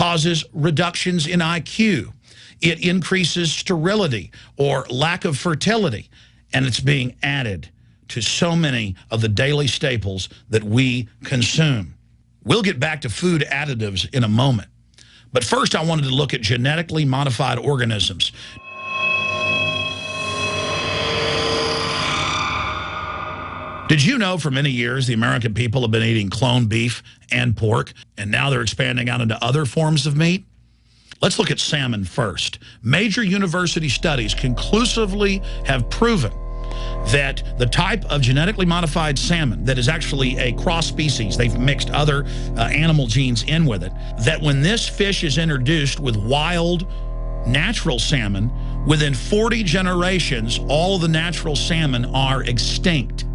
causes reductions in IQ. It increases sterility or lack of fertility. And it's being added to so many of the daily staples that we consume. We'll get back to food additives in a moment. But first, I wanted to look at genetically modified organisms. Did you know for many years the American people have been eating clone beef and pork, and now they're expanding out into other forms of meat? Let's look at salmon first. Major university studies conclusively have proven that the type of genetically modified salmon that is actually a cross species, they've mixed other animal genes in with it, that when this fish is introduced with wild natural salmon, within 40 generations, all of the natural salmon are extinct.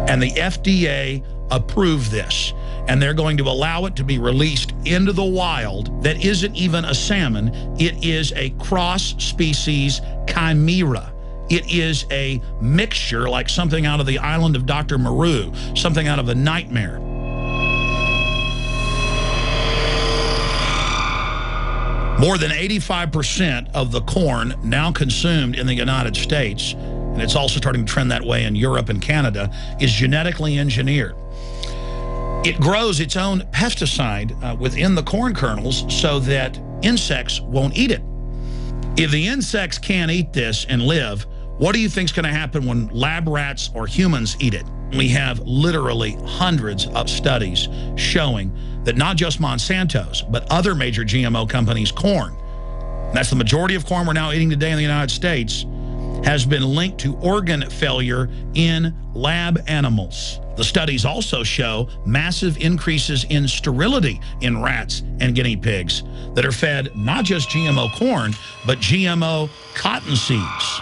And the FDA approved this. And they're going to allow it to be released into the wild that isn't even a salmon. It is a cross-species chimera. It is a mixture like something out of the island of Dr. Moreau, something out of a nightmare. More than 85% of the corn now consumed in the United States, and it's also starting to trend that way in Europe and Canada, is genetically engineered. It grows its own pesticide within the corn kernels so that insects won't eat it. If the insects can't eat this and live, what do you think is going to happen when lab rats or humans eat it? We have literally hundreds of studies showing that not just Monsanto's, but other major GMO companies' corn, and that's the majority of corn we're now eating today in the United States, has been linked to organ failure in lab animals. The studies also show massive increases in sterility in rats and guinea pigs that are fed not just GMO corn, but GMO cotton seeds.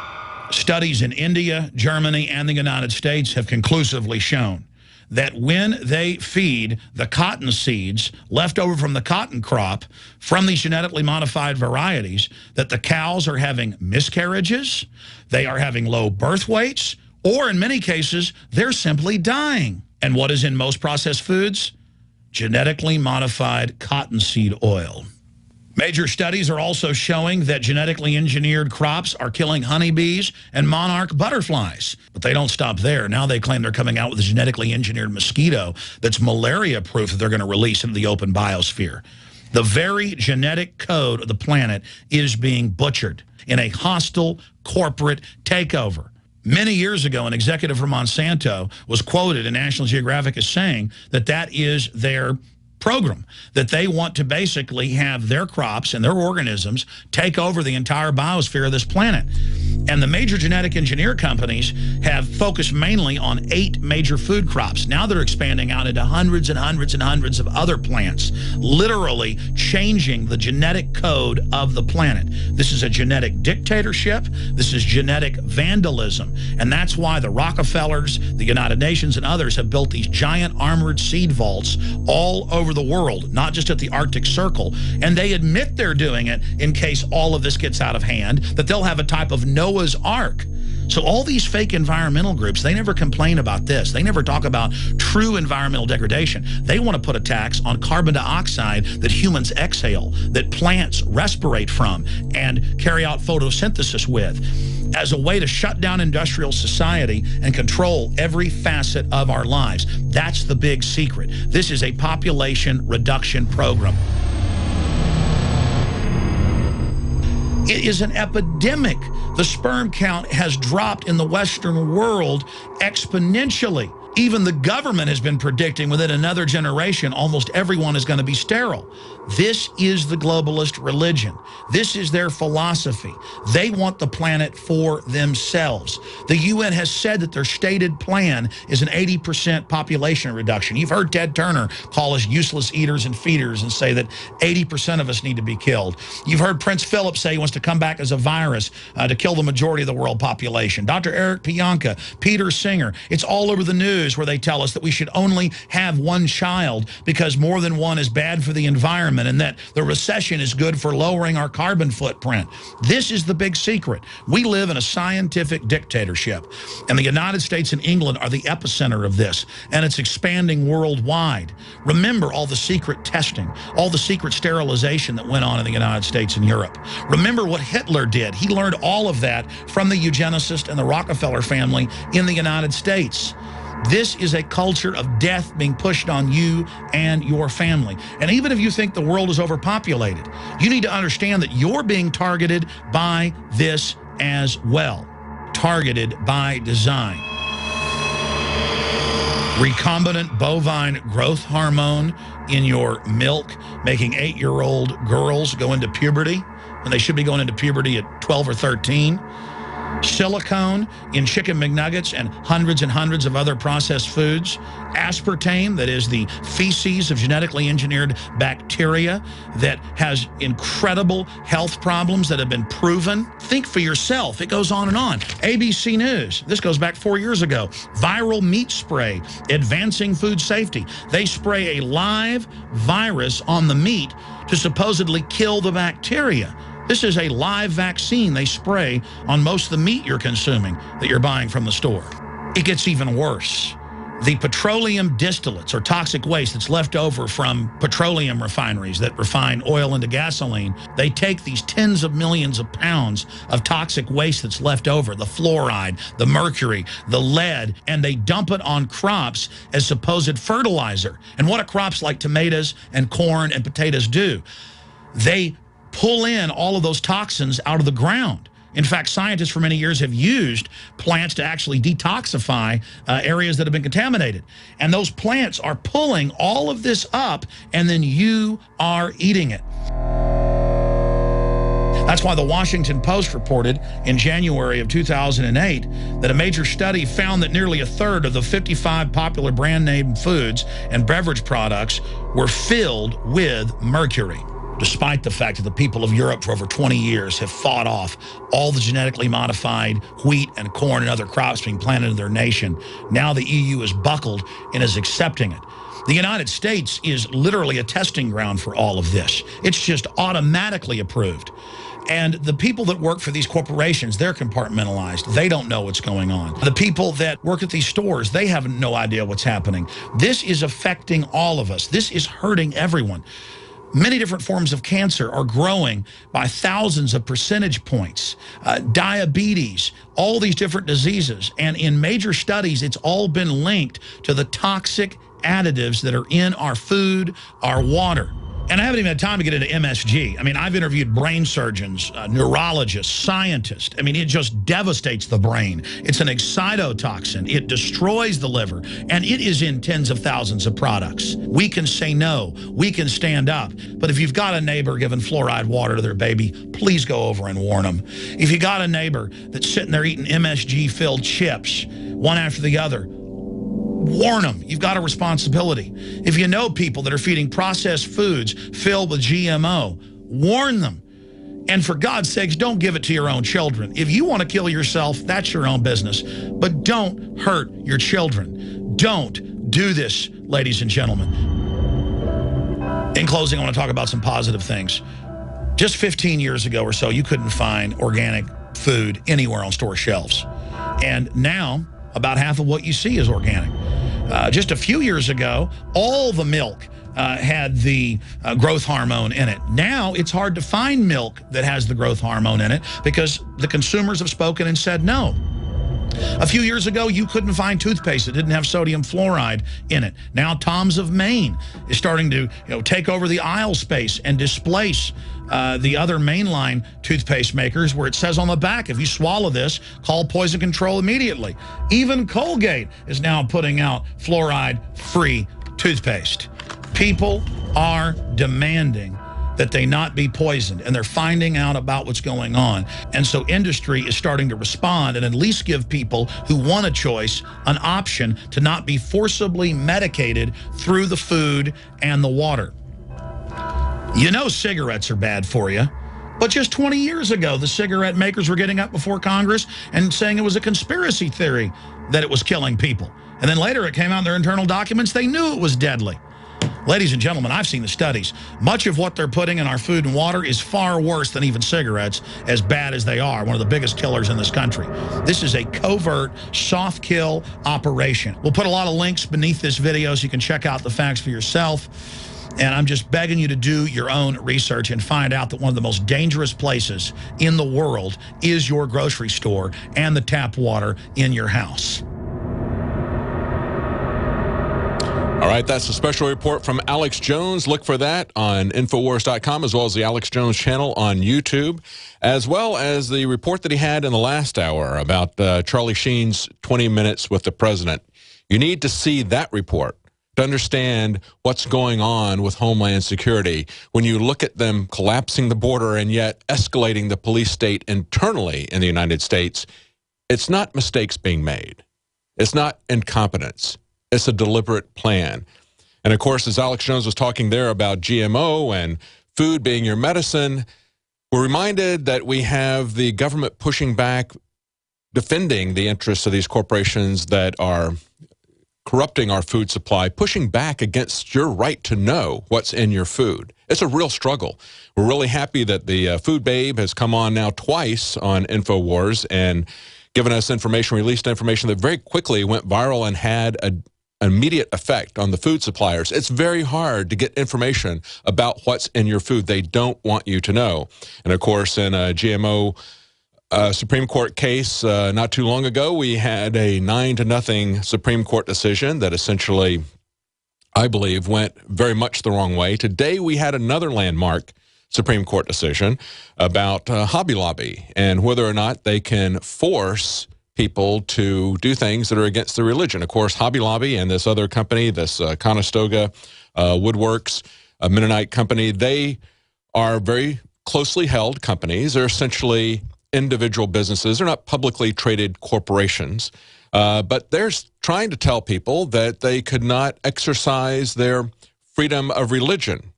Studies in India, Germany, and the United States have conclusively shown that when they feed the cotton seeds left over from the cotton crop from these genetically modified varieties, that the cows are having miscarriages, they are having low birth weights, or in many cases, they're simply dying. And what is in most processed foods? Genetically modified cottonseed oil. Major studies are also showing that genetically engineered crops are killing honeybees and monarch butterflies. But they don't stop there. Now they claim they're coming out with a genetically engineered mosquito that's malaria-proof that they're going to release into the open biosphere. The very genetic code of the planet is being butchered in a hostile corporate takeover. Many years ago, an executive from Monsanto was quoted in National Geographic as saying that that is their program, that they want to basically have their crops and their organisms take over the entire biosphere of this planet. And the major genetic engineer companies have focused mainly on 8 major food crops. Now they're expanding out into hundreds and hundreds and hundreds of other plants, literally changing the genetic code of the planet. This is a genetic dictatorship. This is genetic vandalism. And that's why the Rockefellers, the United Nations, and others have built these giant armored seed vaults all over the world, not just at the Arctic Circle. And they admit they're doing it in case all of this gets out of hand, that they'll have a type of Noah's Ark. So all these fake environmental groups, they never complain about this. They never talk about true environmental degradation. They want to put a tax on carbon dioxide that humans exhale, that plants respirate from and carry out photosynthesis with, as a way to shut down industrial society and control every facet of our lives. That's the big secret. This is a population reduction program. It is an epidemic. The sperm count has dropped in the Western world exponentially. Even the government has been predicting within another generation, almost everyone is going to be sterile. This is the globalist religion. This is their philosophy. They want the planet for themselves. The UN has said that their stated plan is an 80% population reduction. You've heard Ted Turner call us useless eaters and feeders and say that 80% of us need to be killed. You've heard Prince Philip say he wants to come back as a virus to kill the majority of the world population. Dr. Eric Pianka, Peter Singer, it's all over the news. News where they tell us that we should only have one child because more than one is bad for the environment and that the recession is good for lowering our carbon footprint. This is the big secret. We live in a scientific dictatorship, and the United States and England are the epicenter of this, and it's expanding worldwide. Remember all the secret testing, all the secret sterilization that went on in the United States and Europe. Remember what Hitler did. He learned all of that from the eugenicist and the Rockefeller family in the United States. This is a culture of death being pushed on you and your family. And even if you think the world is overpopulated, you need to understand that you're being targeted by this as well. Targeted by design. Recombinant bovine growth hormone in your milk, making 8-year-old girls go into puberty when they should be going into puberty at 12 or 13. Silicone in chicken McNuggets and hundreds of other processed foods. Aspartame, that is the feces of genetically engineered bacteria that has incredible health problems that have been proven. Think for yourself. It goes on and on. ABC News, this goes back 4 years ago. Viral meat spray, advancing food safety. They spray a live virus on the meat to supposedly kill the bacteria. This is a live vaccine they spray on most of the meat you're consuming that you're buying from the store. It gets even worse. The petroleum distillates, or toxic waste that's left over from petroleum refineries that refine oil into gasoline, they take these tens of millions of pounds of toxic waste that's left over, the fluoride, the mercury, the lead, and they dump it on crops as supposed fertilizer. And what do crops like tomatoes and corn and potatoes do? They pull in all of those toxins out of the ground. In fact, scientists for many years have used plants to actually detoxify areas that have been contaminated. And those plants are pulling all of this up, and then you are eating it. That's why the Washington Post reported in January of 2008 that a major study found that nearly a third of the 55 popular brand name foods and beverage products were filled with mercury. Despite the fact that the people of Europe for over 20 years have fought off all the genetically modified wheat and corn and other crops being planted in their nation, now the EU is buckled and is accepting it. The United States is literally a testing ground for all of this. It's just automatically approved. And the people that work for these corporations, they're compartmentalized. They don't know what's going on. The people that work at these stores, they have no idea what's happening. This is affecting all of us. This is hurting everyone. Many different forms of cancer are growing by thousands of percentage points. Diabetes, all these different diseases. And in major studies, it's all been linked to the toxic additives that are in our food, our water. And I haven't even had time to get into MSG. I mean, I've interviewed brain surgeons, neurologists, scientists. I mean, it just devastates the brain. It's an excitotoxin. It destroys the liver, and it is in tens of thousands of products. We can say no. We can stand up. But if you've got a neighbor giving fluoride water to their baby, please go over and warn them. If you got a neighbor that's sitting there eating MSG-filled chips, one after the other, warn them. You've got a responsibility. If you know people that are feeding processed foods filled with GMO, warn them. And for God's sakes, don't give it to your own children. If you want to kill yourself, that's your own business. But don't hurt your children. Don't do this, ladies and gentlemen. In closing, I want to talk about some positive things. Just 15 years ago or so, you couldn't find organic food anywhere on store shelves. And now, about half of what you see is organic. Just a few years ago, all the milk had the growth hormone in it. Now it's hard to find milk that has the growth hormone in it because the consumers have spoken and said no. A few years ago, you couldn't find toothpaste that didn't have sodium fluoride in it. Now Tom's of Maine is starting to take over the aisle space and displace the other mainline toothpaste makers, where it says on the back, if you swallow this, call poison control immediately. Even Colgate is now putting out fluoride-free toothpaste. People are demanding that they not be poisoned, and they're finding out about what's going on. And so industry is starting to respond and at least give people who want a choice an option to not be forcibly medicated through the food and the water. You know cigarettes are bad for you, but just 20 years ago, the cigarette makers were getting up before Congress and saying it was a conspiracy theory that it was killing people. And then later it came out in their internal documents, they knew it was deadly. Ladies and gentlemen, I've seen the studies. Much of what they're putting in our food and water is far worse than even cigarettes, as bad as they are, one of the biggest killers in this country. This is a covert, soft kill operation. We'll put a lot of links beneath this video so you can check out the facts for yourself. And I'm just begging you to do your own research and find out that one of the most dangerous places in the world is your grocery store and the tap water in your house. All right, that's a special report from Alex Jones. Look for that on Infowars.com, as well as the Alex Jones channel on YouTube, as well as the report that he had in the last hour about Charlie Sheen's 20 minutes with the president. You need to see that report to understand what's going on with Homeland Security when you look at them collapsing the border and yet escalating the police state internally in the United States. It's not mistakes being made. It's not incompetence. It's a deliberate plan. And of course, as Alex Jones was talking there about GMO and food being your medicine, we're reminded that we have the government pushing back, defending the interests of these corporations that are corrupting our food supply, pushing back against your right to know what's in your food. It's a real struggle. We're really happy that the Food Babe has come on now twice on InfoWars and given us information, released information that very quickly went viral and had an immediate effect on the food suppliers. It's very hard to get information about what's in your food. They don't want you to know. And of course, in a GMO Supreme Court case not too long ago, we had a 9-0 Supreme Court decision that essentially, I believe, went very much the wrong way. Today, we had another landmark Supreme Court decision about Hobby Lobby and whether or not they can force people to do things that are against their religion. Of course, Hobby Lobby and this other company, this Conestoga Woodworks, a Mennonite company, they are very closely held companies. They're essentially individual businesses. They're not publicly traded corporations. But they're trying to tell people that they could not exercise their freedom of religion.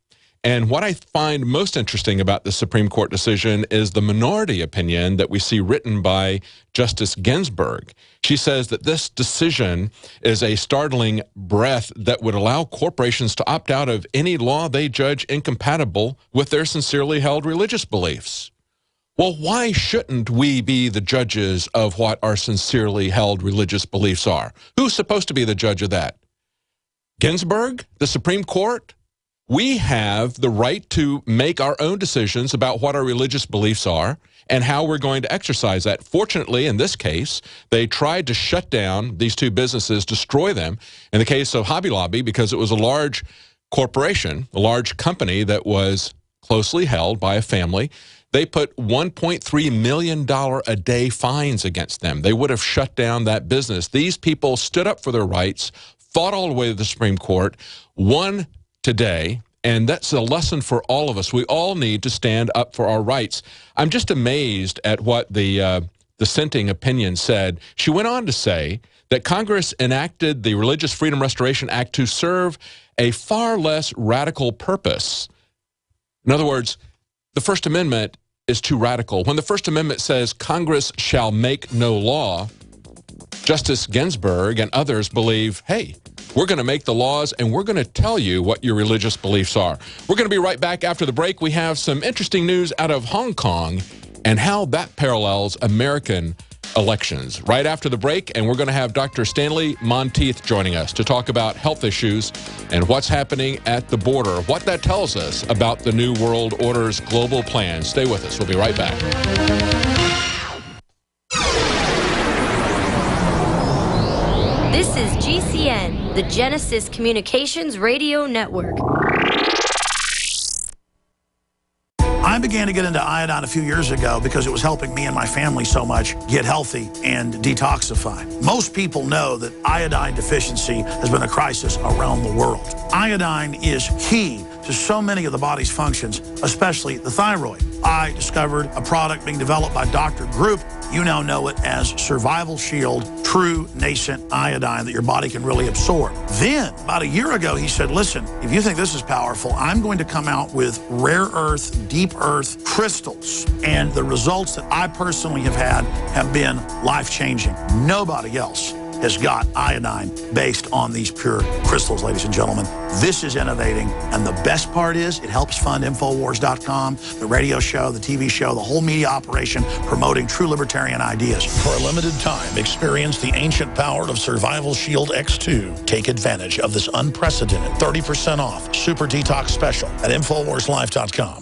And what I find most interesting about the Supreme Court decision is the minority opinion that we see written by Justice Ginsburg. She says that this decision is a startling breath that would allow corporations to opt out of any law they judge incompatible with their sincerely held religious beliefs. Well, why shouldn't we be the judges of what our sincerely held religious beliefs are? Who's supposed to be the judge of that? Ginsburg? The Supreme Court? We have the right to make our own decisions about what our religious beliefs are and how we're going to exercise that. Fortunately, in this case, they tried to shut down these two businesses, destroy them. In the case of Hobby Lobby, because it was a large corporation, a large company that was closely held by a family, they put $1.3 million a day fines against them. They would have shut down that business. These people stood up for their rights, fought all the way to the Supreme Court, won today, and that's a lesson for all of us. We all need to stand up for our rights. I'm just amazed at what the dissenting opinion said. She went on to say that Congress enacted the Religious Freedom Restoration Act to serve a far less radical purpose. In other words, the First Amendment is too radical. When the First Amendment says Congress shall make no law, Justice Ginsburg and others believe, hey, we're going to make the laws and we're going to tell you what your religious beliefs are. We're going to be right back after the break. We have some interesting news out of Hong Kong and how that parallels American elections. Right after the break, and we're going to have Dr. Stanley Monteith joining us to talk about health issues and what's happening at the border, what that tells us about the New World Order's global plan. Stay with us. We'll be right back. This is GCN, the Genesis Communications Radio Network. I began to get into iodine a few years ago because it was helping me and my family so much get healthy and detoxify. Most people know that iodine deficiency has been a crisis around the world. Iodine is key to so many of the body's functions, especially the thyroid. I discovered a product being developed by Dr. Group. You now know it as Survival Shield True Nascent Iodine that your body can really absorb. Then, about a year ago, he said, listen, if you think this is powerful, I'm going to come out with rare earth, deep earth crystals. And the results that I personally have had have been life-changing. Nobody else has got iodine based on these pure crystals, ladies and gentlemen. This is innovating, and the best part is it helps fund Infowars.com, the radio show, the TV show, the whole media operation promoting true libertarian ideas. For a limited time, experience the ancient power of Survival Shield X2. Take advantage of this unprecedented 30% off Super Detox special at InfoWarsLife.com.